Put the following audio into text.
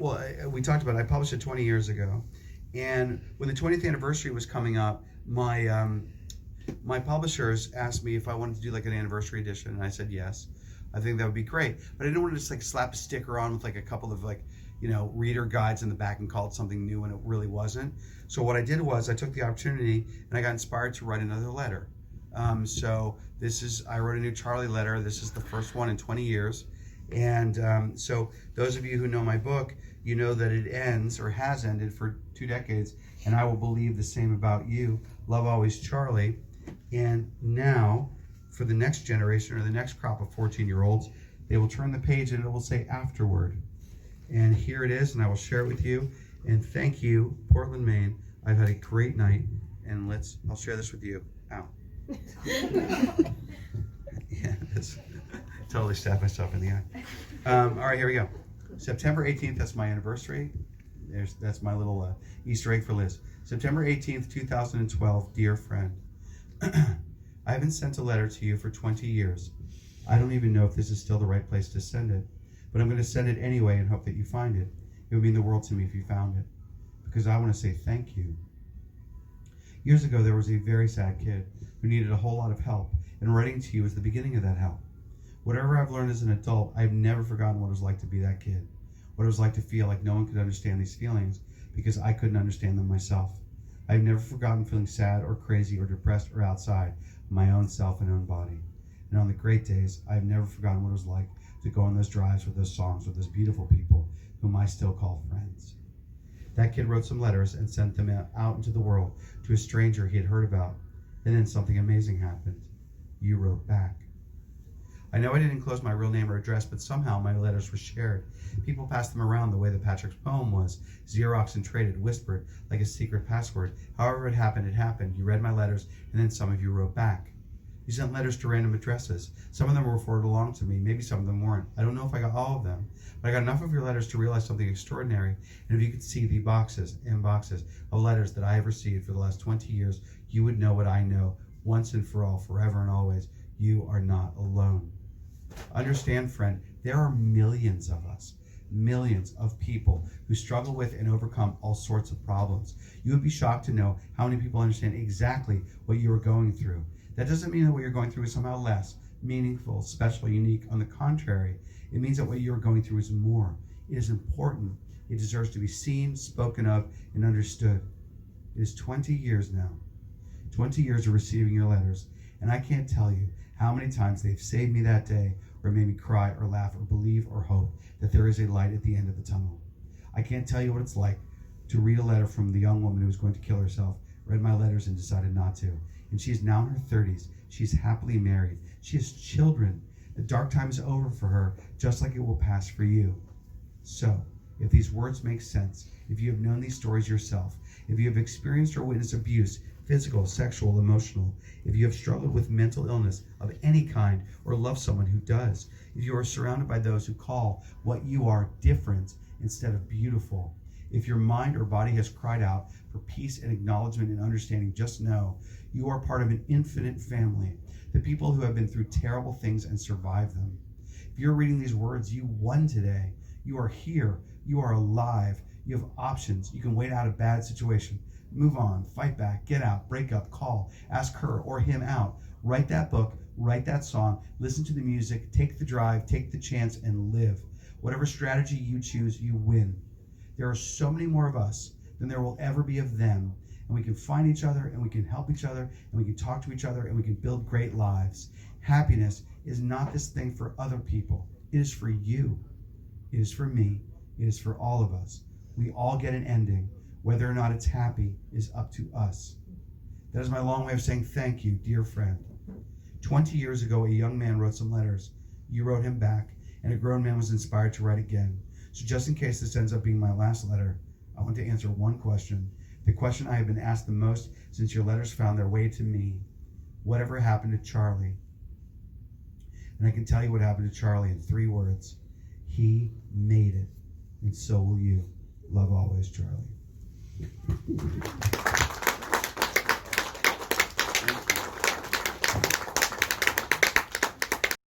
Well, we talked about it. I published it 20 years ago. And when the 20th anniversary was coming up, my publishers asked me if I wanted to do like an anniversary edition, and I said yes. I think that would be great. But I didn't want to just like slap a sticker on with like a couple of like, reader guides in the back and call it something new when it really wasn't. So what I did was I took the opportunity and I got inspired to write another letter. So I wrote a new Charlie letter. This is the first one in 20 years. And so those of you who know my book, you know that it ends or has ended for 2 decades. And I will believe the same about you. Love always, Charlie. And now for the next generation or the next crop of 14-year-olds, they will turn the page and it will say afterward. And here it is, and I will share it with you. And thank you, Portland, Maine. I've had a great night, and I'll share this with you. Ow. Yeah, totally stabbed myself in the eye. All right, here we go. September 18th, that's my anniversary. That's my little Easter egg for Liz. September 18th, 2012, dear friend. I haven't sent a letter to you for 20 years. I don't even know if this is still the right place to send it, but I'm going to send it anyway and hope that you find it. It would mean the world to me if you found it, because I want to say thank you. Years ago, there was a very sad kid who needed a whole lot of help, and writing to you is the beginning of that help. Whatever I've learned as an adult, I've never forgotten what it was like to be that kid, what it was like to feel like no one could understand these feelings because I couldn't understand them myself. I've never forgotten feeling sad or crazy or depressed or outside my own self and own body. And on the great days, I've never forgotten what it was like to go on those drives with those songs with those beautiful people whom I still call friends. That kid wrote some letters and sent them out into the world to a stranger he had heard about. And then something amazing happened. You wrote back. I know I didn't enclose my real name or address, but somehow my letters were shared. People passed them around the way that Patrick's poem was, Xerox and traded, whispered, like a secret password. However it happened, it happened. You read my letters, and then some of you wrote back. You sent letters to random addresses. Some of them were forwarded along to me. Maybe some of them weren't. I don't know if I got all of them, but I got enough of your letters to realize something extraordinary. And if you could see the boxes and boxes of letters that I have received for the last 20 years, you would know what I know once and for all, forever and always. You are not alone. Understand, friend, there are millions of us, millions of people who struggle with and overcome all sorts of problems. You would be shocked to know how many people understand exactly what you are going through. That doesn't mean that what you're going through is somehow less meaningful, special, unique. On the contrary, it means that what you're going through is more. It is important. It deserves to be seen, spoken of, and understood. It is 20 years now. 20 years of receiving your letters, and I can't tell you how many times they've saved me that day, or made me cry or laugh or believe or hope that there is a light at the end of the tunnel. I can't tell you what it's like to read a letter from the young woman who was going to kill herself, read my letters and decided not to. And she is now in her 30s. She's happily married. She has children. The dark time is over for her, just like it will pass for you. So, if these words make sense, if you have known these stories yourself, if you have experienced or witnessed abuse, physical, sexual, emotional, if you have struggled with mental illness of any kind or love someone who does, if you are surrounded by those who call what you are different instead of beautiful, if your mind or body has cried out for peace and acknowledgement and understanding, just know you are part of an infinite family, the people who have been through terrible things and survived them. If you're reading these words, you won today. You are here. You are alive. You have options. You can wait out a bad situation. Move on, fight back, get out, break up, call, ask her or him out. Write that book, write that song, listen to the music, take the drive, take the chance, and live. Whatever strategy you choose, you win. There are so many more of us than there will ever be of them. And we can find each other, and we can help each other, and we can talk to each other, and we can build great lives. Happiness is not this thing for other people. It is for you. It is for me. It is for all of us. We all get an ending. Whether or not it's happy is up to us. That is my long way of saying thank you, dear friend. 20 years ago, a young man wrote some letters. You wrote him back, and a grown man was inspired to write again. So just in case this ends up being my last letter, I want to answer one question. The question I have been asked the most since your letters found their way to me. Whatever happened to Charlie? And I can tell you what happened to Charlie in 3 words. He made it, and so will you. Love always, Charlie.